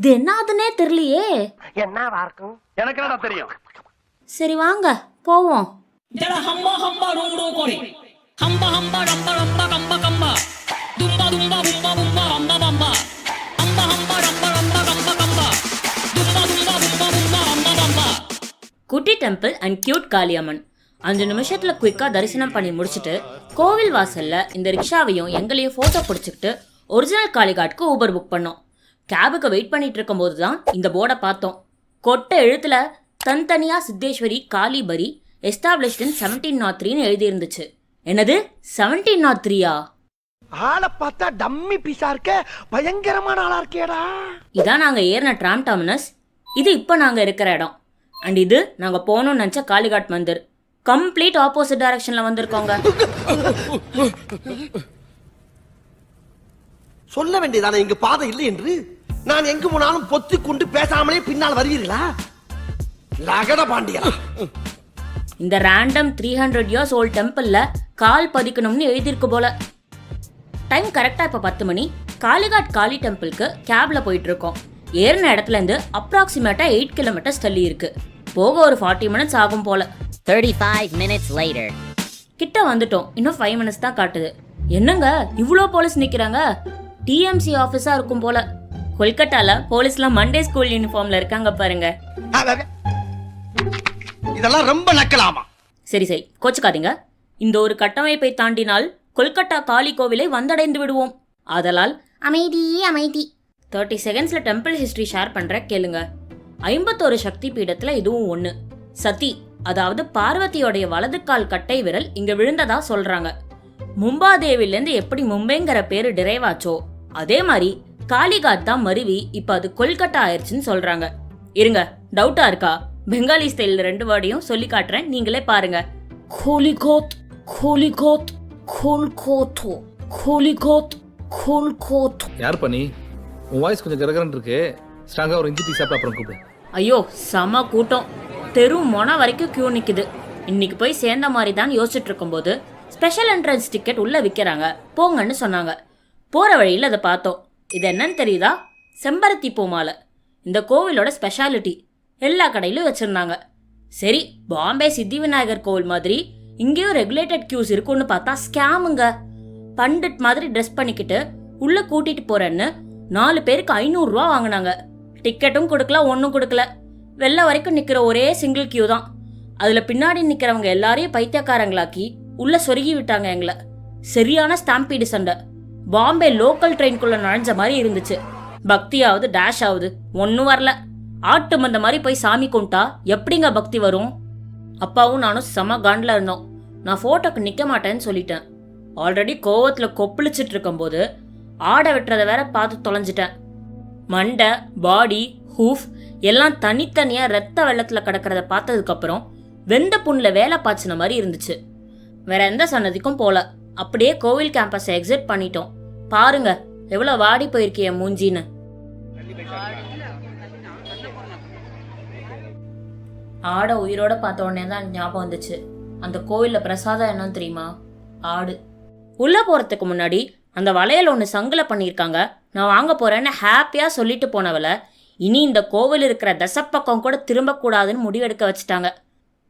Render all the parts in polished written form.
இது என்னதுன்னே தெரியலையே. என்னவா இருக்கும்? எனக்கு என்னடா தெரியும். சரி வாங்க போவோம். যারা হাম্বা হাম্বা রং রং করে হাম্বা হাম্বা রাম্বা রাম্বা কাম্বা কাম্বা দুম্বা দুম্বা বুম্বা বুম্বা হাম্বা বাম্বা হাম্বা হাম্বা রাম্বা রাম্বা কাম্বা কাম্বা দুম্বা দুম্বা বুম্বা বুম্বা হাম্বা বাম্বা. குட்டி டெம்பிள் அண்ட் கியூட் காளியம்மன் 5 நிமிஷத்துல குயிக்கா தரிசனம் பண்ணி முடிச்சுட்டு கோவில் வாசல்ல இந்த ரிக்ஷாவையும் எங்களையும் போட்டோ பிடிச்சிக்கிட்டு ஒரிஜினல் காளிகாட்க்கு ஊபர் புக் பண்ணோம். கேபுக்கு வெயிட் பண்ணிட்டு இருக்கும் போது தான் இந்த போர்டை பார்த்தோம். கொட்டை எழுத்துல தனித்தனியா சித்தேஸ்வரி காளிபரி எஸ்டாப்ளிஷ்ட் இன் 1703 எழுதி இருந்துச்சு. என்னது 1703? ஆளை பார்த்தா டம்மி பீஸா இருக்க, பயங்கரமான ஆளா இருக்கேடா. இதான் நாங்க ஏறின ட்ராம் டெர்மினஸ். இது இப்போ நாங்க இருக்கிற இடம். அண்ட் இது நாங்க போகணும்னு நினைச்ச காளிகாட் மந்திர். கம்ப்ளீட் ஆப்போசிட் டைரக்ஷன்ல வந்திருக்கோங்க. சொல்ல வேண்டியதானே இங்க பாதை இல்லை என்று. நான் எங்கு போனாலும் பொத்தி கொண்டு பேசாமலே பின்னால் வருவீர்களா? லகட பாண்டியா. இந்த ரேண்டம் 300 இயர்ஸ் ஓல்ட் டெம்பிள்ல கால் பதிக்கணும்னு எழுதியிருக்கு போல. டைம் கரெக்டா இப்ப 10 மணி. காளிகாட் காளி டெம்பிளுக்கு கேப்ல போயிட்டு இருக்கோம். ஏறின இடத்துல இருந்து அப்ராக்சிமேட்டா 8 கிலோமீட்டர்ஸ் தள்ளி இருக்கு. போக ஒரு 40 மினிட்ஸ் ஆகும் போல. 35 minutes later. கிட்ட வந்துட்டோம். இன்னும் 5 மினிட்ஸ் தான் காட்டுது. என்னங்க இவ்வளோ போலீஸ் நிக்கிறாங்க? டிஎம்சி ஆஃபீஸா இருக்கும் போல. கொல்கட்டால போலீஸ்லாம் மண்டே ஸ்கூல் யூனிஃபார்ம்ல இருக்காங்க பாருங்க. இதெல்லாம் ரொம்ப நக்கலாமா? சரி சரி கோச்சுக்காதீங்க. இந்த ஒரு கட்டமைப்பை தாண்டினால் கொல்கட்டா காளி கோவிலை வந்தடைந்து விடுவோம். ஆதலால் அமைதி அமைதி. 30 செகண்ட்ஸ்ல டெம்பிள் ஹிஸ்டரி ஷேர் பண்ற கேளுங்க. 51 சக்தி பீடத்துல இதுவும் ஒண்ணு. சதி, அதாவது பார்வதியோடைய வலது கால் கட்டை விரல் இங்க விழுந்ததா சொல்றாங்க. மும்பாதேவிலேருந்து எப்படி மும்பைங்கிற பேரு டிரைவ் ஆச்சோ அதே மாதிரி காளிகாட் தான் மருவி இப்ப அது கொல்கட்டா ஆயிடுச்சுன்னு சொல்றாங்க. இருங்க, டவுட்டா இருக்கா? பெங்காலி ஸ்டைல் 2 வேர்டையும் சொல்லி காட்டுறேன், நீங்களே பாருங்க. கோலிகோத் கோலிகோத் கோல்கோத்தோ கோலிகோத் கோல்கோத். யார் பண்ணி? உன் வாய்ஸ் கொஞ்சம் கரகரன்னு இருக்கு. ஸ்ட்ராங்கா ஒரு இஞ்சி டீ சாப்பிட்டு அப்புறம் கூப்பிடு. ஐயோ செம கூட்டம். தெரு மொன வரைக்கும் கியூ நிக்குது. இன்னைக்கு போய் சேர்ந்த மாதிரி தான் யோசிச்சுட்டு இருக்கும்போது ஸ்பெஷல் என்ட்ரன்ஸ் டிக்கெட் உள்ள விற்கிறாங்க, போங்கன்னு சொன்னாங்க. போற வழியில் அதை பார்த்தோம். இது என்னன்னு தெரியுதா? செம்பருத்தி பூ மாலை. இந்த கோவிலோட ஸ்பெஷாலிட்டி. எல்லா கடையிலும் வச்சிருந்தாங்க. சரி, பாம்பே சித்தி விநாயகர் கோவில் மாதிரி இங்கேயும் ரெகுலேட்டட் கியூஸ் இருக்குன்னு பார்த்தா ஸ்கேமுங்க. பண்டிட் மாதிரி ட்ரெஸ் பண்ணிக்கிட்டு உள்ள கூட்டிட்டு போறேன்னு 4 பேருக்கு 500 ரூபா வாங்கினாங்க. டிக்கெட்டும் கொடுக்கல, ஒன்றும் கொடுக்கல. வெளில வரைக்கும் நிக்கிற ஒரே சிங்கிள் கியூ தான். அதுல பின்னாடி நிக்கிறவங்க எல்லாரையும் பைத்தியக்காரங்களாக்கி உள்ள சொருகி விட்டாங்க எங்களை. சரியான ஸ்டாம்பீடு சண்டை. பாம்பே லோக்கல் ட்ரெயின்குள்ள நுழைஞ்ச மாதிரி இருந்துச்சு. பக்தியாவது டேஷ் ஆகுது, ஒன்றும் வரல. ஆட்டு மந்த மாதிரி போய் சாமி கும்பிட்டா எப்படிங்க பக்தி வரும்? அப்பாவும் நானும் செம காண்டில் இருந்தோம். நான் போட்டோக்கு நிற்க மாட்டேன்னு சொல்லிட்டேன். ஆல்ரெடி கோவத்தில் கொப்பளிச்சிட்டு இருக்கும்போது ஆடை வெட்டுறதை வேற பார்த்து தொலைஞ்சிட்டேன். மண்டை, பாடி, ஹூஃப் எல்லாம் தனித்தனியா ரத்த வெள்ளத்தில் கிடக்கிறத பார்த்ததுக்கப்புறம் வெந்த புண்ணில் வேலை பாய்ச்சின மாதிரி இருந்துச்சு. வேற எந்த சன்னதிக்கும் போல. அப்படியே கோவில் கேம்பஸை எக்ஸிட் பண்ணிட்டோம். பாருங்க எவ்வளோ வாடி போயிருக்கிய மூஞ்சின்னு. ஆடை உயிரோட பார்த்த உடனே தான் ஞாபகம் வந்துச்சு. அந்த கோவில்ல பிரசாதம் என்னன்னு தெரியுமா? ஆடு. உள்ள போறதுக்கு முன்னாடி அந்த வளையல் ஒன்று சங்கில பண்ணியிருக்காங்க. நான் வாங்க போறேன்னு ஹாப்பியா சொல்லிட்டு போனவளை இனி இந்த கோவில் இருக்கிற தசப்பக்கம் கூட திரும்பக்கூடாதுன்னு முடிவெடுக்க வச்சுட்டாங்க.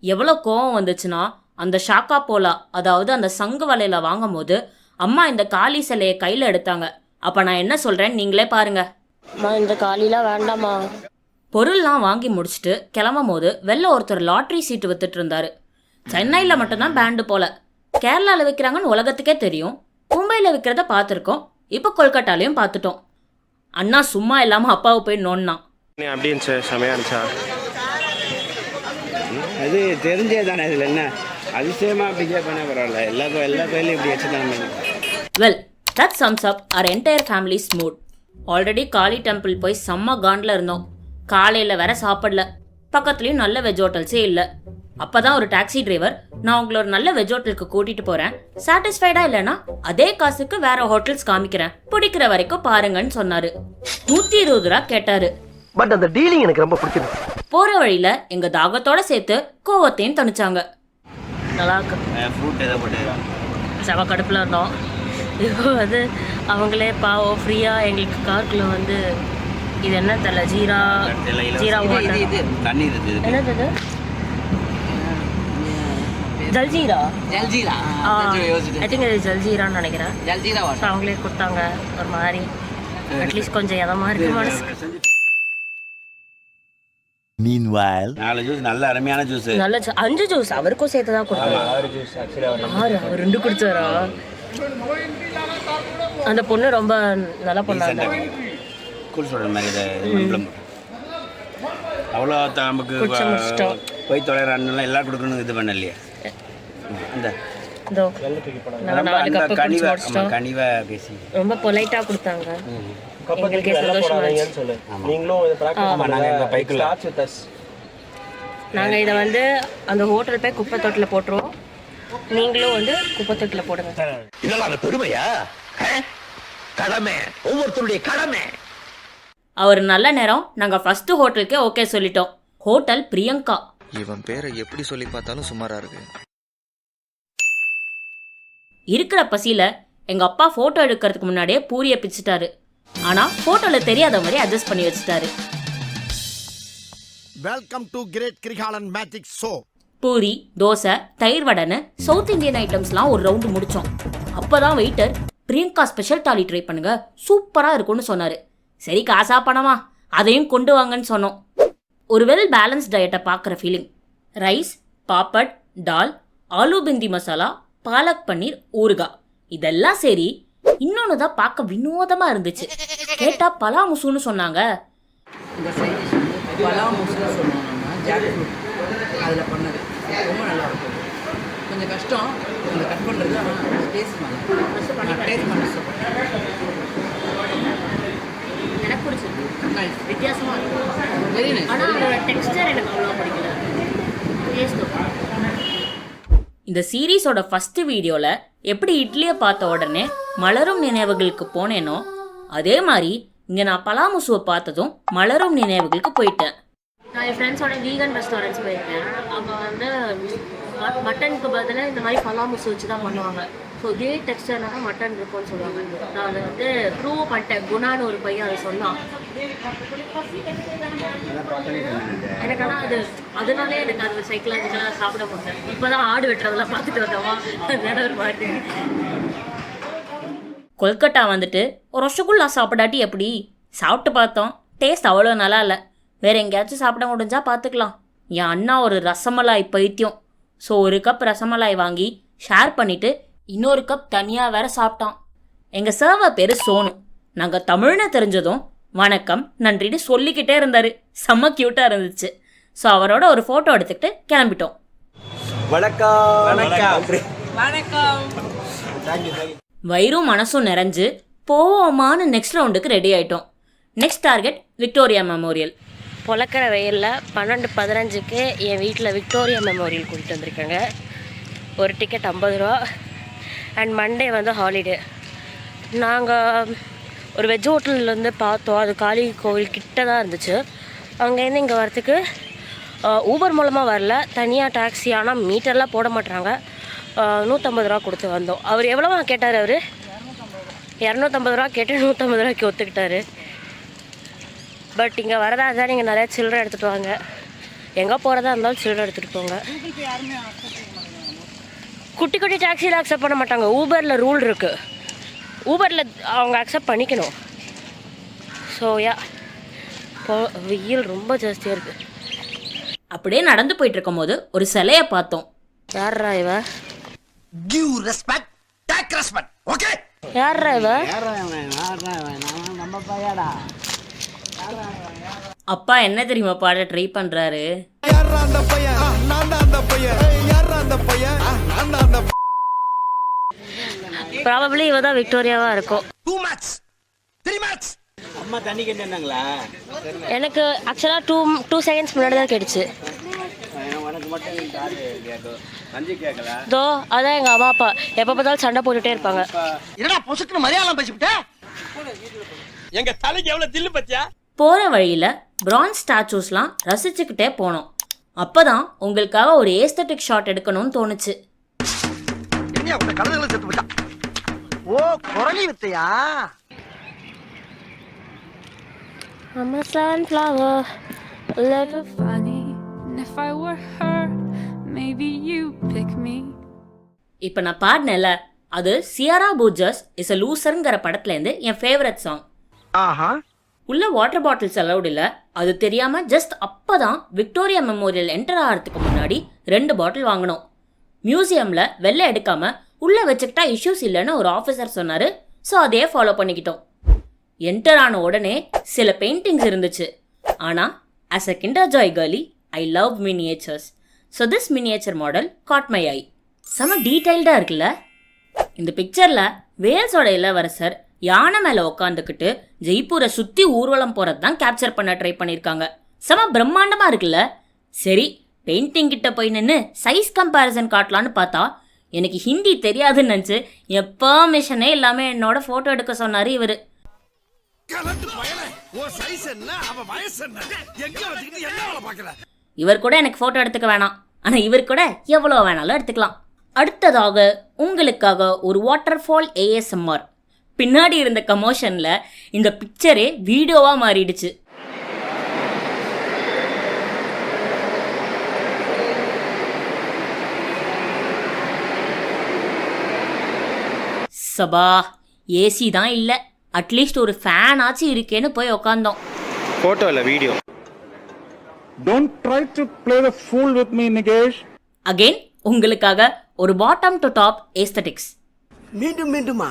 எவ்வளோ கோவம் வந்துச்சுன்னா, அந்த ஷாக்கா போலா, அதாவது அந்த சங்கு வலையில வாங்கும் போது அம்மா இந்த காளி சிலையை கையில எடுத்தாங்க. அப்ப நான் என்ன சொல்றேன் நீங்களே பாருங்க. இந்த காலிலாம் வேண்டாமா? பொருள்லாம் வாங்கி முடிச்சுட்டு கிளம்பும் போது வெளில ஒருத்தர் லாட்ரி சீட்டு வித்துட்டு இருந்தாரு. சென்னையில மட்டும்தான் பேண்டு போல. கேரளால விற்கிறாங்கன்னு உலகத்துக்கே தெரியும். மும்பையில விற்கிறத பார்த்துருக்கோம். இப்போ கொல்கட்டாலையும் பார்த்துட்டோம். அண்ணா சும்மா இல்லாம அப்பாவை போய் நோன்னா. அப்படின்னு செமையா இருந்துச்சா? அது தெரிஞ்சே தானே. இதில் என்ன அதிசயமா பிஹேவ் பண்ண பரவாயில்ல. எல்லா கோயிலும் இப்படி வச்சுதான். Well, that sums up our entire family's mood. Already Kali temple போய் செம்ம காண்டில் இருந்தோம். காலையில் வேற சாப்பிடல. பக்கத்துலேயும் நல்ல வெஜ் ஹோட்டல்ஸே இல்லை. அப்போதான் ஒரு டாக்ஸி டிரைவர், நான் உங்களை ஒரு நல்ல வெஜ் ஹோட்டலுக்கு கூட்டிட்டு போறேன், சாட்டிஸ்ஃபைடா இல்லைன்னா அதே காசுக்கு வேற ஹோட்டல்ஸ் காமிக்கிறேன், பிடிக்கிற வரைக்கும் பாருங்கன்னு சொன்னாரு. 120 ரூபா கேட்டாரு. பட் அந்த டீலிங் எனக்கு ரொம்ப பிடிச்சிருக்கு. போற வழியில எங்க தாகத்தோட சேர்த்து கோவத்தையும் தணிச்சாங்க. நல்லா இருக்கு. ஃப்ரூட் எதை போட்டு செம கடுப்பில் இருந்தோம். இப்போ அவங்களே பாவம் ஃப்ரீயாக எங்களுக்கு காருக்குள்ளே இது என்ன தெரியல, ஜீரா ஜீரா வாட்டர். தண்ணி இருக்குது என்னது இது? ஜல்ஜீரா. ஜல்ஜீரா ஐ திங்க் இது ஜல்ஜீரான்னு நினைக்கிறேன். ஜல்ஜீரா ஸோ அவங்களே கொடுத்தாங்க ஒரு மாதிரி. அட்லீஸ்ட் கொஞ்சம் எதமா இருக்கு மனசு. நாலு ஜூஸ் நல்ல அருமையான ஜூஸ். நல்ல 5 ஜூஸ் அவருக்கும் சேர்த்து தான் கொடுத்தாங்க. 6 அவர் 2 குடிச்சாரா? அந்த பொண்ணு ரொம்ப நல்லா பண்ணாங்க. கூல் சொல்ற மாதிரி இதை அவ்வளோ நமக்கு குடிச்சு முடிச்சிட்டோம். போய் தொலைறான்லாம் எல்லாம் கொடுக்கணும் இது பண்ணலையே. இந்த இதோ நாங்கள் 4 கப்பு குடிச்சு முடிச்சிட்டோம். கனிவா பேசி ரொம்ப பொலைட்டாக கொடுத்தாங்க. எங்களுக்கே சந்தோஷமாச்சு. நாங்கள் இதை வந்து அந்த ஹோட்டல் போய் குப்பை தொட்டில் போட்டுருவோம். நீங்களும் வந்து குப்பை தொட்டில் போடுங்க. இதெல்லாம் பெருமையா? கடமை, ஒவ்வொருத்தருடைய கடமை. அவர் நல்ல நேரம் நாங்கள் ஃபர்ஸ்ட் ஹோட்டலுக்கே ஓகே சொல்லிட்டோம். ஹோட்டல் பிரியங்கா. இவன் பேரை எப்படி சொல்லி பார்த்தாலும் சுமாரா இருக்கு. இருக்கிற பசியில எங்க அப்பா போட்டோ எடுக்கிறதுக்கு முன்னாடியே பூரியை பிச்சுட்டாரு. ஆனா போட்டோல தெரியாத மாதிரி அட்ஜஸ்ட் பண்ணி வச்சுட்டாரு. Welcome to great Krikalan magic show. Puri, dosa, தயிர் வடைன்னு சவுத் இந்தியன் ஐட்டம்ஸ்லாம் ஒரு ரவுண்டு முடிச்சோம். அப்பதான் waiter Priyanka special thali try பண்ணுங்க, சூப்பரா இருக்கும்னு சொன்னாரு. சரி காசா பணமா அதையும் கொண்டு வாங்கன்னு சொன்னோம். ஒரு வெல் பேலன்ஸ் டயட்டை பார்க்குற ஃபீலிங். ரைஸ், பாப்பட், டால், ஆலு பிந்தி மசாலா, பாலக் பன்னீர், ஊறுகாய் இதெல்லாம் சரி. இன்னொன்று தான் பார்க்க வினோதமா இருந்துச்சு. கேட்டா பலாமுசுன்னு சொன்னாங்க. இந்த சைட் டிஷ் வந்து பலாவ் முஸ்லா சொல்லுவோம். நம்ம ஜாக் ஃப்ரூட் அதில் பண்ணது ரொம்ப நல்லா இருக்கும். கொஞ்சம் கஷ்டம் கொஞ்சம் கட் பண்ணுறது. ஆனால் டேஸ்ட் நல்லா டேஸ்ட் பண்ணி எனக்கு பிடிச்சிருக்கு. நைஸ், வித்தியாசமா இருக்கு. Very nice. ஆனால் அதோட டெக்ஸ்டர் எனக்கு அவ்வளோ பிடிக்கல. இந்த சீரீஸோட ஃபர்ஸ்ட் வீடியோல எப்படி இட்லியை பார்த்த உடனே மலரும் நினைவுகளுக்கு போனேனோ அதே மாதிரி இங்கே நான் பலாமுசுவை பார்த்ததும் மலரும் நினைவுகளுக்கு போயிட்டேன். நான் என் ஃப்ரெண்ட்ஸோட வீகன் ரெஸ்டாரண்ட்ஸ் போயிருக்கேன். அங்கே வந்து மட்டனுக்கு பதிலாக இந்த மாதிரி பலாமுசு வச்சு தான் பண்ணுவாங்க. ஸோ இதே டெக்ஸ்டர்னா தான் மட்டன் இருக்கும்னு சொல்லுவாங்க. நான் அதை வந்து ப்ரூவ் பண்ணிட்டேன். குணான்னு ஒரு பையன் அதை சொன்னான். எனக்கு ஆனால் அதனாலே எனக்கு அது சைக்கிளாஜிக்கலாக சாப்பிட முடியல. இப்போ தான் ஆடு வெட்டுறதெல்லாம் பார்த்துட்டு வந்தோமா அதனால ஒரு மாதிரி. கொல்கட்டா வந்துட்டு ஒரு ரசகுல்லா சாப்பிடாட்டி எப்படி? சாப்பிட்டு பார்த்தோம். டேஸ்ட் அவ்வளோ நல்லா இல்லை. வேறு எங்கேயாச்சும் சாப்பிட முடிஞ்சா பார்த்துக்கலாம். என் அண்ணா ஒரு ரசமலாய் பைத்தியம். ஸோ ஒரு கப் ரசமலாய் வாங்கி ஷேர் பண்ணிவிட்டு இன்னொரு கப் தனியாக வேற சாப்பிட்டான். எங்கள் சர்வர் பேர் சோனு. நாங்கள் தமிழ்னு தெரிஞ்சதும் வணக்கம் நன்றின்னு சொல்லிக்கிட்டே இருந்தார். செம்ம க்யூட்டாக இருந்துச்சு. ஸோ அவரோட ஒரு ஃபோட்டோ எடுத்துக்கிட்டு கிளம்பிட்டோம். வயிறும் மனசும் நிறைஞ்சு போவோமான்னு நெக்ஸ்ட் ரவுண்டுக்கு ரெடி ஆகிட்டோம். Next target Victoria Memorial. பொழக்கிற வெயிலில் 12:15க்கு என் வீட்டில் விக்டோரியா மெமோரியல் கூட்டிகிட்டு வந்திருக்காங்க. ஒரு டிக்கெட் 50 ரூபா. அண்ட் மண்டே வந்து ஹாலிடே. நாங்கள் ஒரு வெஜ் ஹோட்டல்லேருந்து பார்த்தோம். அது காளி கோவில் கிட்ட தான் இருந்துச்சு. அங்கேருந்து இங்கே வரத்துக்கு ஊபர் மூலமாக வரல, தனியாக டாக்ஸி. ஆனால் மீட்டர்லாம் போட மாட்டாங்க. 150 ரூபா கொடுத்து வந்தோம். அவர் எவ்வளோவா கேட்டார்? அவர் 250 ரூபா கேட்டு 150 ரூபாய்க்கு ஒத்துக்கிட்டாரு. பட் இங்கே வரதா இருந்தால் நீங்கள் நிறையா சில்லறை எடுத்துகிட்டு வாங்க. எங்கே போகிறதா இருந்தாலும் சில்லறை எடுத்துகிட்டு போங்க. குட்டி குட்டி டாக்ஸியில் அக்செப்ட் பண்ண மாட்டாங்க. ஊபரில் ரூல் இருக்குது. ஊபரில் அவங்க அக்செப்ட் பண்ணிக்கணும். ஸோ யா வெயில் ரொம்ப ஜாஸ்தியாக இருக்குது. அப்படியே நடந்து போயிட்டு இருக்கும் போது ஒரு சிலையை பார்த்தோம். யார்ரா இவ? Give respect, take respect. Okay? யார்ரா இவ? நம்ம பையடா. அப்பா என்ன தெரியுமா பாட ட்ரை பண்றாரு? ப்ராபபிளி இவ தான் விக்டோரியாவா இருக்கும். 2 match, 3 match. அம்மா தண்ணி கேட்டாங்களா? எனக்கு ஆக்சுவலாக 2 செகண்ட்ஸ் முன்னாடி தான் கேட்டுச்சு. உனக்கு மட்டும் அஞ்சு கேட்கல. தோ அதான் எங்கள் அம்மா அப்பா எப்போ பார்த்தாலும் சண்டை போட்டுகிட்டே இருப்பாங்க. என்னடா பொசுக்குன்னு மலையாளம் பேசிவிட்ட? எங்க தலைக்கு எவ்வளவு தில்லு பத்தியா? போற வழியில பிரான்ஸ் ஸ்டாச்சூஸ்லாம் ரசிச்சுக்கிட்டே போனோம். அப்பதான் உங்களுக்காக ஒரு ஏஸ்தட்டிக் ஷாட் எடுக்கணும்னு தோணுச்சு. என்ன உங்க கழுதைகளை செத்து போச்சா? ஓ குரலி வித்தையா? I'm a sunflower. Love funny. And if I were her, maybe you pick me. இப்போ நான் பாடினேன்ல, அது சியாரா பூஜர்ஸ் இஸ் அ லூசர்ங்கிற படத்துலேருந்து என் ஃபேவரட் சாங். ஆஹா. உள்ள வாட்டர் பாட்டில்ஸ் அலௌட் இல்லை. அது தெரியாமல் ஜஸ்ட் அப்போ தான் விக்டோரியா மெமோரியல் என்டர் ஆகிறதுக்கு முன்னாடி 2 பாட்டில் வாங்கினோம். மியூசியமில் வெளில எடுக்காமல் உள்ளே வச்சுக்கிட்டா இஷ்யூஸ் இல்லைன்னு ஒரு ஆஃபீஸர் சொன்னார். ஸோ அதையே ஃபாலோ பண்ணிக்கிட்டோம். என்டர் ஆன உடனே சில பெயிண்டிங்ஸ் இருந்துச்சு. ஆனால் as a Kinder Joy girly I love miniatures. So this miniature model got my eye. செம டீடைல்டாக இருக்குல்ல. இந்த பிக்சரில் வேல்ஸோட இளவரசர் யானை மேலே உட்காந்துக்கிட்டு ஜெய்ப்பூரை சுற்றி ஊர்வலம் போகிறது தான் கேப்சர் பண்ண ட்ரை பண்ணியிருக்காங்க. செம பிரம்மாண்டமாக இருக்குல்ல. சரி, பெயிண்டிங் கிட்ட போய் நின்று சைஸ் கம்பேரிசன் காட்டலான்னு பார்த்தா எனக்கு ஹிந்தி தெரியாதுன்னு நினச்சி என் பெர்மிஷனே இல்லாமல் என்னோட ஃபோட்டோ எடுக்க சொன்னார் இவர். இவர் கூட எனக்கு ஃபோட்டோ எடுத்துக்க வேணாம், ஆனால் இவர் கூட எவ்வளோ வேணாலும் எடுத்துக்கலாம். அடுத்ததாக உங்களுக்காக ஒரு வாட்டர்ஃபால் ASMR. பின்னாடி இருந்த கமோஷனில் இந்த பிக்சரே வீடியோவாக மாறிடுச்சு. சபா, ஏசி தான் இல்லை, அட்லீஸ்ட் ஒரு ஃபேன் ஆச்சு இருக்கேன்னு போய் உக்காந்தோம். ஃபோட்டோ இல்லை, video. Don't try to play the fool with me Nikesh. Again உங்களுக்காக ஒரு பாட்டம் டு டாப் ஏஸ்தட்டிக்ஸ். மீண்டும் மீண்டுமா?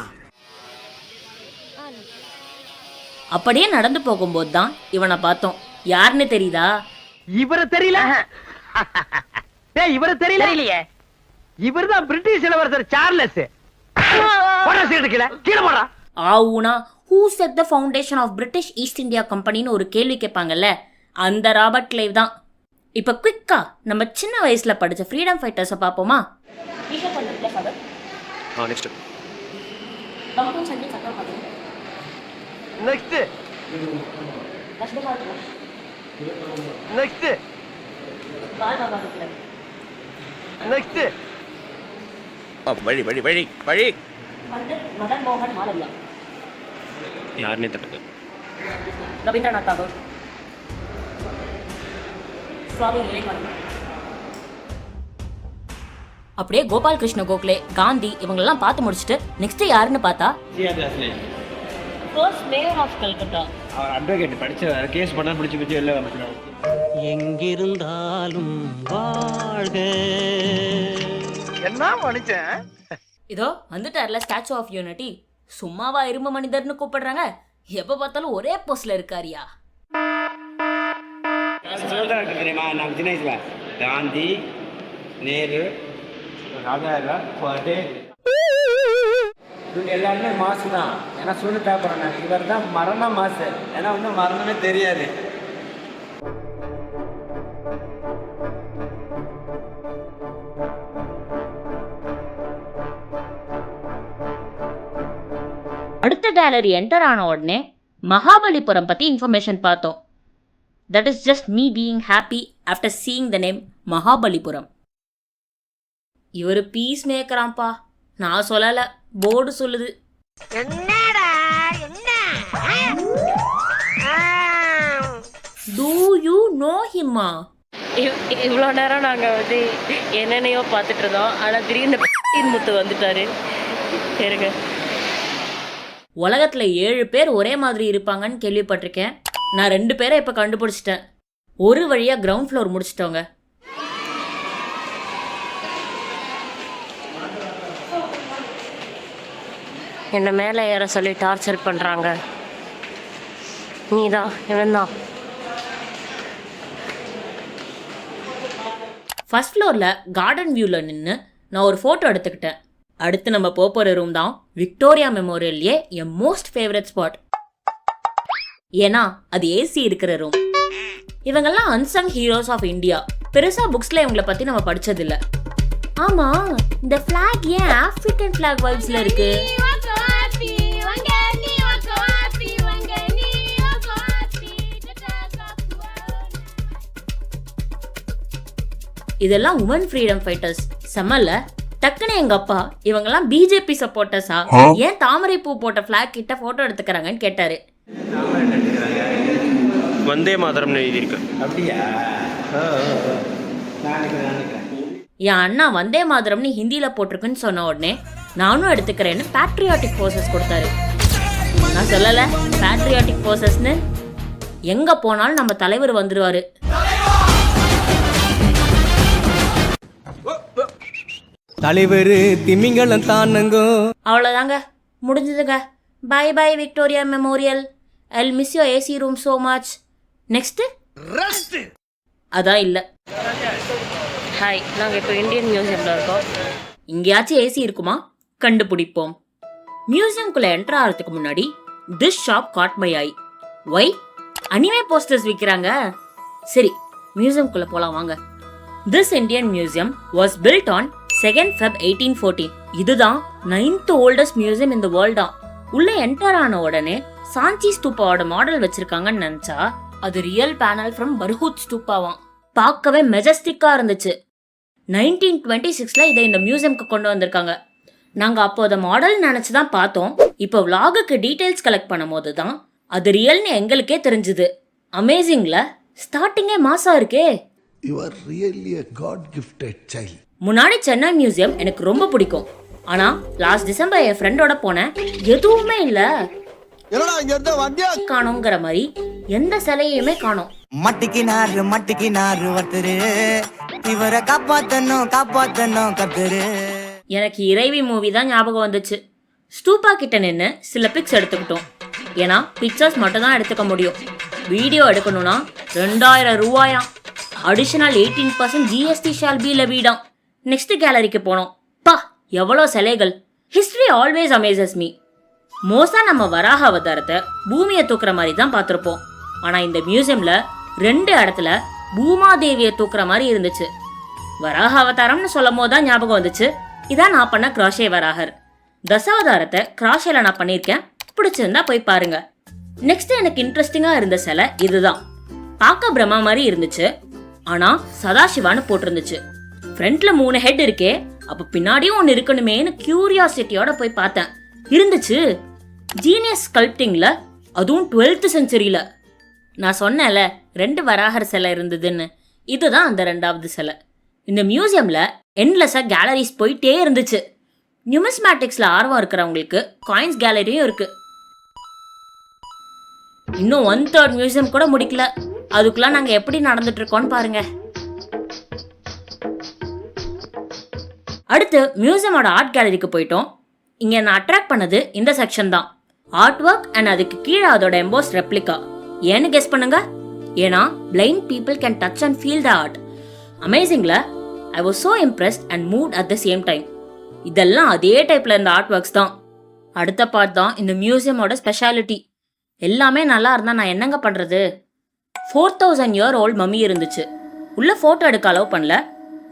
அப்படியே நடந்து போகும்போது தான் இவனை பார்த்தோம். யாருன்னு தெரியுதா? இவரை தெரியல. இவரை தெரியலையே. இவர் தான் பிரிட்டிஷ் இளவரசர் சார்லஸ். ஆவுனா who set the foundation of British East India கம்பெனின்னு ஒரு கேள்வி கேட்பாங்கல்ல, அந்த ராபர்ட் கிளைவ் தான். இப்போ குவிக்கா நம்ம சின்ன வயசுல படிச்ச ஃப்ரீடம் ஃபைட்டர்ஸை பார்ப்போமா? நெக்ஸ்ட். நெக்ஸ்ட். நெக்ஸ்ட். நெக்ஸ்ட். வழி வழி வழி வழி. மதன் மோகன் மாளவியா, யாருன்னே தெரியல. ரவீந்திரநாத் தாகூர், சுவாமி விவேகானந்தா, அப்படியே கோபால் கிருஷ்ண கோகலே, காந்தி இவங்களெல்லாம் பார்த்து முடிச்சுட்டு நெக்ஸ்ட் யாருன்னு பார்த்தா ஃபர்ஸ்ட் மேயர் ஆஃப் கல்கத்தா. அவர் அட்வொகேட் படிச்ச கேஸ் பண்ணா பிடிச்சி பிடிச்சி வெளில வந்துட்டாங்க. எங்கிருந்தாலும் வாழ்க. என்ன மனுஷன்? இதோ வந்துட்டார்ல ஸ்டாச்சு ஆஃப் யூனிட்டி. சும்மாவா இரும்பு மனிதர்னு கூப்பிடுறாங்க? எப்ப பார்த்தாலும் ஒரே போஸ்ட்ல இருக்காரியா? தெரியுமா, நான் சின்ன வயசுல காந்தி, நேரு, ராஜாராம், இவங்க எல்லாருமே மாசு தான். ஏன்னா சொல்லி பேப்பறேன், இவர் தான் மரண மாசு. ஏன்னா வந்து மரணமே தெரியாது. அடுத்த கேலரி என்டர் ஆன உடனே மகாபலிபுரம் பற்றி இன்ஃபர்மேஷன் பார்த்தோம். That is just me being happy after seeing the name Mahabalipuram. இவர் பீஸ் மேக்கராம்பா, நான் சொல்லலை, போர்டு சொல்லுது. Do you know him? இவ்வளோ நேரம் நாங்கள் வந்து என்னென்னையோ பார்த்துட்டு இருந்தோம். ஆனால் திடீர்னு முத்து வந்துட்டாரு. இருங்க, உலகத்தில் 7 பேர் ஒரே மாதிரி இருப்பாங்கன்னு கேள்விப்பட்டிருக்கேன். நான் 2 பேரை இப்போ கண்டுபிடிச்சிட்டேன். ஒரு வழியாக கிரவுண்ட் ஃப்ளோர் முடிச்சிட்டோங்க. என்னை மேலே ஏற சொல்லி டார்ச்சர் பண்ணுறாங்க. நீதான், இவன் தான். ஃபர்ஸ்ட் ஃப்ளோரில் கார்டன் வியூவில் நின்று நான் ஒரு ஃபோட்டோ எடுத்துக்கிட்டேன். அடுத்து நம்ம போகிற ரூம் தான் விக்டோரியா மெமோரியல்லே என் மோஸ்ட் ஃபேவரட் ஸ்பாட். ஏன்னா அது ஏசி இருக்கிற ரூம். இவங்கெல்லாம் அன்சங் ஹீரோஸ் ஆஃப் இந்தியா. பெருசாக புக்ஸில் இவங்களை பற்றி நம்ம படித்ததில்லை. ஆமாம், இந்த ஃப்ளாக் ஏன் ஆஃப்ரிக்கன் ஃப்ளாக் வைப்ஸில் இருக்கு? இதெல்லாம் உமன் ஃப்ரீடம் ஃபைட்டர்ஸ். செம்மல்ல. டக்குன்னு எங்க அப்பா இவங்கெல்லாம் பிஜேபி சப்போர்ட்டர்ஸா, ஏன் தாமரை பூ போட்ட ஃபிளாக் கிட்ட போட்டோ எடுத்துக்கிறாங்கன்னு கேட்டாரு. வந்தே மாதரம்னு எழுதியிருக்கு. அப்படியா? நான் நினைக்கிறேன். என் அண்ணா வந்தே மாதரம்னு ஹிந்தியில போட்டிருக்குன்னு சொன்ன உடனே நானும் எடுத்துக்கிறேன்னு பேட்ரியாட்டிக் போசஸ் கொடுத்தாரு. நான் சொல்லல பேட்ரியாட்டிக் போசஸ்னு. எங்க போனாலும் நம்ம தலைவர் வந்துருவாரு. தலைவர் திமிங்கலம் தானுங்க. அவ்வளோதாங்க, முடிஞ்சதுங்க. Bye bye Victoria Memorial. I'll miss you AC room so much. Next அதான் இல்லை. ஹாய், நாங்கள் இப்போ இந்தியன் மியூசியமில் இருக்கோம். இங்கேயாச்சும் ஏசி இருக்குமா? கண்டுபிடிப்போம். மியூசியம்குள்ள என்டர் ஆகிறதுக்கு முன்னாடி this shop caught my eye. Why? Anime posters விற்கிறாங்க. சரி, மியூசியம்குள்ள போலாம் வாங்க. This Indian museum was built on 2nd Feb 1814. இதுதான் 9th ஓல்டஸ்ட் மியூசியம் இந்த வேர்ல்டா. உள்ள என்டர் ஆன உடனே சாஞ்சி ஸ்தூப்பாவோட மாடல் வச்சிருக்காங்கன்னு நினைச்சா அது ரியல் பேனல் ஃப்ரம் பர்ஹூத் ஸ்தூப்பாவாம். பார்க்கவே மெஜஸ்டிக்கா இருந்துச்சு. 1926ல இதை இந்த மியூசியம்க்கு கொண்டு வந்திருக்காங்க. நாங்கள் அப்போ அதை மாடல் நினச்சி தான் பார்த்தோம். இப்போ விலாகுக்கு டீட்டெயில்ஸ் கலெக்ட் பண்ணும் போது தான் அது ரியல்னு எங்களுக்கே தெரிஞ்சுது. அமேசிங்ல, ஸ்டார்டிங்கே மாசா இருக்கே. You are really a God gifted child. முன்னாடி சென்னை மியூசியம் எனக்கு ரொம்ப பிடிக்கும். ஆனா லாஸ்ட் டிசம்பர் என் ஃப்ரெண்டோட போனேன், எதுவுமே இல்ல. காணோங்கிற மாதிரி எந்த சிலையுமே காணோம். இவரை காப்பாத்தணும் கத்துரு. எனக்கு இறைவி மூவி தான் ஞாபகம் வந்துச்சு. ஸ்டூப்பா கிட்ட நின்று சில பிக்ஸ் எடுத்துக்கிட்டோம். ஏன்னா பிக்சர்ஸ் மட்டும் தான் எடுத்துக்க முடியும். வீடியோ எடுக்கணும்னா 2000 ரூபாயாம். அடிஷனல் 18% GST ஷால் பி லெவிடாம். நெக்ஸ்ட் கேலரிக்கு போனோம். பா, எவ்வளோ சிலைகள். History always amazes me. மோஸ்டா நம்ம வராக அவதாரத்தை பூமியை தூக்குற மாதிரி தான் பார்த்துருப்போம். ஆனால் இந்த மியூசியமில் 2 இடத்துல பூமாதேவியை தூக்குற மாதிரி இருந்துச்சு. வராக அவதாரம்னு சொல்லும் போது தான் ஞாபகம் வந்துச்சு, இதான் நான் பண்ண கிராஷே வராகர். தசாவதாரத்தை கிராஷேல நான் பண்ணியிருக்கேன். பிடிச்சிருந்தா போய் பாருங்க. நெக்ஸ்ட் எனக்கு இன்ட்ரெஸ்டிங்காக இருந்த சிலை இதுதான். பார்க்க பிரம்மா மாதிரி இருந்துச்சு, ஆனால் சதாசிவான்னு போட்டிருந்துச்சு. ஃப்ரண்ட்ல 3 ஹெட் இருக்கே, அப்போ பின்னாடியும் ஒன்று இருக்கணுமேனு கியூரியாசிட்டியோட போய் பார்த்தேன். இருந்துச்சு. ஜீனியஸ் ஸ்கல்ப்டிங்ல, அதுவும் 12th செஞ்சுரியில. நான் சொன்னேன்ல 2 வராகர் சிலை இருந்ததுன்னு, இதுதான் அந்த 2வது சிலை. இந்த மியூசியம்ல எண்ட்லெஸ்ஸா கேலரிஸ் போயிட்டே இருந்துச்சு. நியூமிஸ்மேட்டிக்ஸ்ல ஆர்வம் இருக்கிறவங்களுக்கு காயின்ஸ் கேலரியும் இருக்கு. இன்னும் 1/3 மியூசியம் கூட முடிக்கல. அதுக்குள்ள நாங்க எப்படி நடந்துட்டு இருக்கோம்னு பாருங்க. அடுத்து மியூசியமோட ஆர்ட் கேலரிக்கு போயிட்டோம். இங்க நான் அட்ராக்ட் பண்ணது இந்த செக்ஷன் தான். ஆர்ட் ஒர்க் அண்ட் அதுக்கு கீழே அதோட எம்போஸ் ரெப்ளிகா. ஏன்னு கெஸ் பண்ணுங்க. ஏன்னா blind people can touch and feel the art. அமேசிங்ல, I was so impressed and moved at the same time. இதெல்லாம் அதே டைப்ல இருந்த ஆர்ட் ஒர்க்ஸ் தான். அடுத்த பார்ட் தான் இந்த மியூசியமோட ஸ்பெஷாலிட்டி. எல்லாமே நல்லா இருந்தா நான் என்னங்க பண்றது. 4000 year old மம்மி இருந்துச்சு. உள்ள போட்டோ எடுக்க அலோவ் பண்ணல.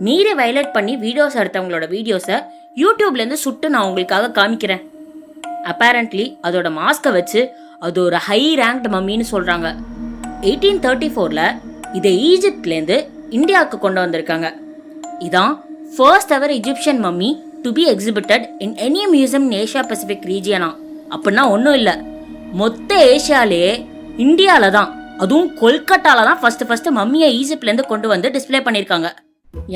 மீறி வயலேட் பண்ணி வீடியோஸ் எடுத்தவங்களோட வீடியோஸை யூடியூப்லேருந்து சுட்டு நான் உங்களுக்காக காமிக்கிறேன். அப்பேரண்ட்லி அதோட மாஸ்கை வச்சு அது ஒரு ஹை ரேங்க்டு மம்மின்னு சொல்கிறாங்க. 1834ல் இதை ஈஜிப்ட்லேருந்து இந்தியாவுக்கு கொண்டு வந்திருக்காங்க. இதான் first ever Egyptian mummy to be exhibited in any museum in Asia Pacific ரீஜியனா. அப்படின்னா ஒன்றும் இல்லை, மொத்த ஏஷியாலே இந்தியாவில் தான், அதுவும் கொல்கட்டால தான் ஃபர்ஸ்ட் மம்மியை ஈஜிப்ட்லேருந்து கொண்டு வந்து டிஸ்பிளே பண்ணியிருக்காங்க.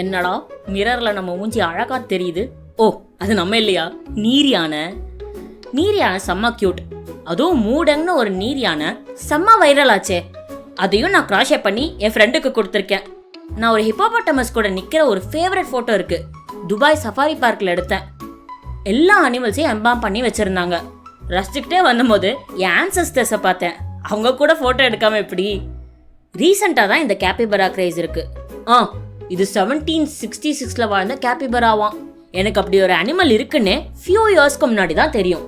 என்னடா மிரரில் நம்ம மூஞ்சி அழகா தெரியுது. ஓ, அது நம்ம இல்லையா, நீர் யானை. நீர் யானை செம்ம கியூட். அதுவும் மூடங்னு ஒரு நீர் யானை செம்ம வைரல் ஆச்சே. அதையும் நான் கிராஷே பண்ணி என் ஃப்ரெண்டுக்கு கொடுத்துருக்கேன். நான் ஒரு ஹிப்போபோட்டமஸ் கூட நிற்கிற ஒரு ஃபேவரட் ஃபோட்டோ இருக்கு. துபாய் சஃபாரி பார்க்கில் எடுத்தேன். எல்லா அனிமல்ஸையும் எம்பாம் பண்ணி வச்சிருந்தாங்க. ரசிச்சுக்கிட்டே வந்தபோது என் ஆன்சஸ்டர்ஸை பார்த்தேன். அவங்க கூட ஃபோட்டோ எடுக்காம எப்படி. ரீசெண்டாக தான் இந்த கேபிபரா கிரேஸ் இருக்கு. இது 1766ல் வாழ்ந்த கேபிபராவாம். எனக்கு அப்படி ஒரு அனிமல் இருக்குன்னு ஃபியூ இயர்ஸ்க்கு முன்னாடி தான் தெரியும்.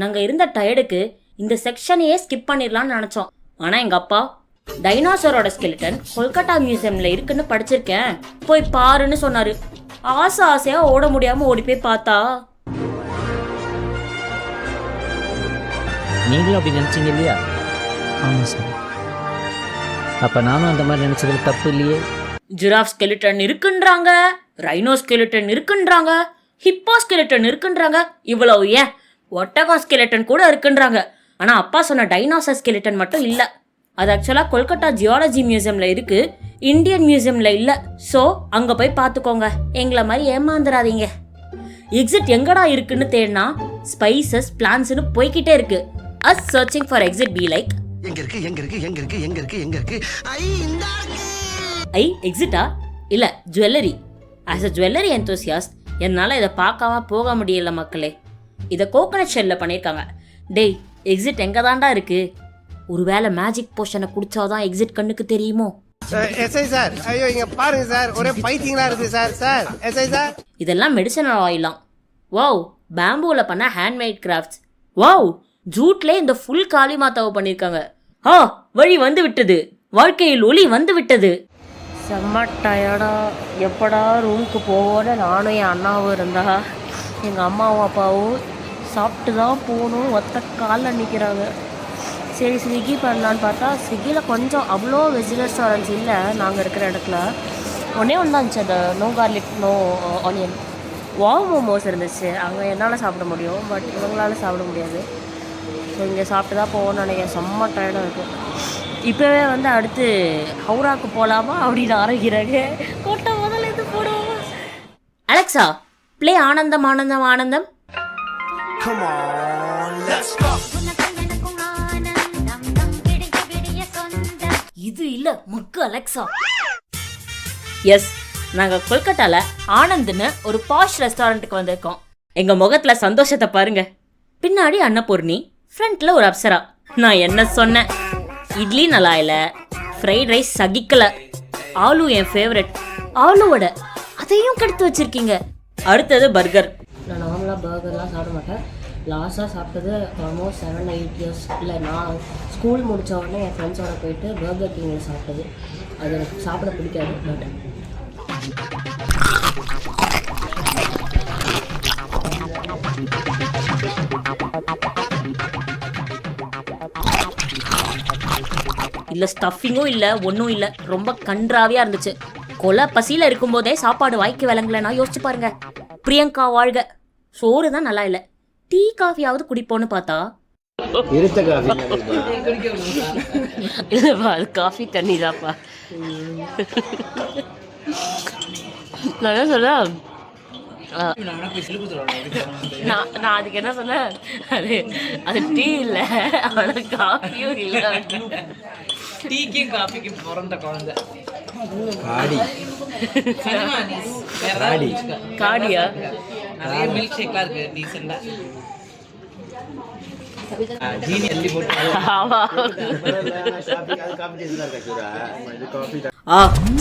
நாங்க இருந்த டயர்டுக்கு இந்த செக்ஷனையே ஸ்கிப் பண்ணிடலாம்னு நினைச்சோம். ஆனா எங்க அப்பா டைனோசரோட ஸ்கெலிட்டன் கொல்கட்டா மியூசியம்ல இருக்குன்னு படிச்சிருக்கேன், போய் பாருன்னு சொன்னாரு. ஆசையா ஓட முடியாம ஓடி போய் பார்த்தா. நீங்களும் அப்படி நினைச்சீங்க இல்லையா? ஆமா சார். அப்ப நானும் அந்த மாதிரி நினைச்சது தப்பு இல்லையே. ஜிராஃப் ஸ்கெலிட்டன் இருக்குன்றாங்க, ரைனோ ஸ்கெலிட்டன் இருக்குன்றாங்க, ஹிப்போ ஸ்கெலிட்டன் இருக்குன்றாங்க. இவ்வளவு ஏன் ஒட்டகம் ஸ்கெலிட்டன் கூட இருக்குன்றாங்க. ஆனால் அப்பா சொன்ன டைனாசர் ஸ்கெலிட்டன் மட்டும் இல்லை. அது ஆக்சுவலாக கொல்கட்டா ஜியாலஜி மியூசியமில் இருக்குது, இந்தியன் மியூசியமில் இல்லை. ஸோ அங்கே போய் பார்த்துக்கோங்க, எங்களை மாதிரி ஏமாந்துடாதீங்க. எக்ஸிட் எங்கடா இருக்குன்னு தேடினா ஸ்பைசஸ் பிளான்ஸ்னு போய்கிட்டே இருக்கு. As searching for exit B like எங்க இருக்கு எங்க இருக்கு எங்க இருக்கு எங்க இருக்கு எங்க இருக்கு ஐ எக்ஸிட்டா இல்லை jewellery. As a jewellery enthusiast என்னால் இதை பார்க்காம போக முடியல மக்களே. இதை கோகனட் ஷெல்லில் பண்ணியிருக்காங்க. டேய் எக்ஸிட் எங்கே தாண்டா இருக்கு? ஒருவேளை மேஜிக் போஷனை குடிச்சாதான் எக்ஸிட் கண்ணுக்கு தெரியுமோ? எஸ்ஐ சார், ஐயோ இங்க பாருங்க சார், ஒரே பைத்தியங்களா இருக்கு சார். சார் எஸ்ஐ சார், இதெல்லாம் மெடிசனல் ஆயிலாம். வாவ், பேம்பூவில் பண்ண ஹேண்ட்மேட் கிராஃப்ட்ஸ். வாவ், ஜூட்லே இந்த ஃபுல் காளி மாத்தாவை பண்ணியிருக்காங்க. வழி வந்து விட்டது, வாழ்க்கையில் ஒளி வந்து விட்டது. செம்ம டயர்டா, எப்படா ரூமுக்கு போவோன்னு நானும் என் அண்ணாவும் இருந்தா, எங்கள் அம்மாவும் அப்பாவும் சாப்பிட்டு தான் போகணும் ஒத்த காலில் நிற்கிறாங்க. சரி ஸ்விக்கி பண்ணலான்னு பார்த்தா ஸ்விக்கியில் கொஞ்சம் அவ்வளோ வெஜ் ரெஸ்டாரண்ட்ஸ் இல்லை நாங்கள் இருக்கிற இடத்துல. ஒன்றே ஒன்று தான் இருந்துச்சு, அந்த no garlic no onion wow momos இருந்துச்சு. அங்கே என்னால் சாப்பிட முடியும், பட் இவங்களால சாப்பிட முடியாது. ஸோ இங்கே சாப்பிட்டு தான் போகணும்னு நினைக்கிறேன். செம்ம டயர்டாக இருக்கும். இப்போவே வந்து அடுத்து ஹவுராக்கு போகலாமா அப்படின்னு ஆரம்பிக்கிறாங்க. கொட்டை முதல்ல இது போடுவோமா? அலெக்சா ப்ளே ஆனந்தம் ஆனந்தம் ஆனந்தம். come on let's go. இது இல்லை முக்கு அலெக்சா. எஸ், நாங்கள் கொல்கட்டாவில் ஆனந்த்னு ஒரு பாஷ் ரெஸ்டாரண்ட்டுக்கு வந்திருக்கோம். எங்கள் முகத்தில் சந்தோஷத்தை பாருங்க. பின்னாடி அன்னபூர்ணி, ஃப்ரண்ட்டில் ஒரு அப்சரா. நான் என்ன சொன்னேன்? இட்லி நல்லா இல்லை, ஃப்ரைட் ரைஸ் சகிக்கலை, ஆலு என் ஃபேவரட், ஆலு வடை அதையும் கெடுத்து வச்சிருக்கீங்க. அடுத்தது பர்கர். நான் நார்மலாக பர்கர்லாம் சாப்பிட மாட்டேன். லாஸ்ட்டாக சாப்பிட்டது ஆல்மோஸ்ட் 7-8 இயர்ஸ் இல்லை, நான் ஸ்கூல் முடித்த உடனே என் ஃப்ரெண்ட்ஸோட போயிட்டு பர்கர் கிங்கில் சாப்பிட்டது. அது எனக்கு சாப்பிட பிடிக்காது. பட் இல்லை ஸ்டஃபிங்கும் இல்லை, ஒன்றும் இல்லை, ரொம்ப கன்றாவியாக இருந்துச்சு. கொலை பசியில் இருக்கும்போதே சாப்பாடு வாய்க்கு விளங்கலைன்னா யோசிச்சு பாருங்க. பிரியங்கா வாழ்க. சோறு தான் நல்லா இல்லை, டீ காஃபியாவது குடிப்போன்னு பார்த்தா இருத்த காஃபி இல்லைப்பா, அது காஃபி தண்ணி தான்ப்பா. நான் என்ன சொல்ல, நான் அதுக்கு என்ன சொன்னேன், அது டீ இல்லை, ஆனால் காஃபியும் இல்லை. டீக்கும் காஃபிக்கும் பிறந்த குழந்தை காடியா? நிறைய மில்க் ஷேக்லாம் இருக்கு டீசெண்டா. ஜீனி அள்ளி போட்டு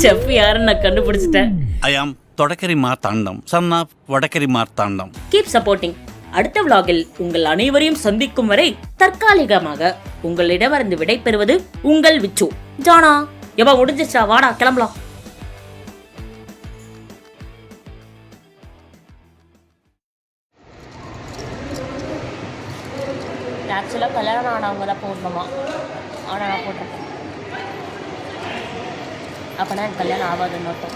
செஃப் யாருன்னு நான் கண்டுபிடிச்சிட்டேன். I am Thodakkari Marthandam, son of Vadakkari Marthandam. Keep supporting. அடுத்த vlogல் உங்கள் அனைவரையும் சந்திக்கும் வரை தற்காலிகமாக உங்களிடமிருந்து விடை பெறுவது உங்கள் விச்சு. ஜானா எப்ப முடிஞ்சிச்சா, வாடா கிளம்பலாம். ஆக்சுவலாக கல்யாணம் ஆனவங்க தான் போடணுமா, ஆனால் நான் போட்டிருக்கேன். அப்போனா எனக்கு கல்யாணம் ஆகாதுன்னு அர்த்தம்.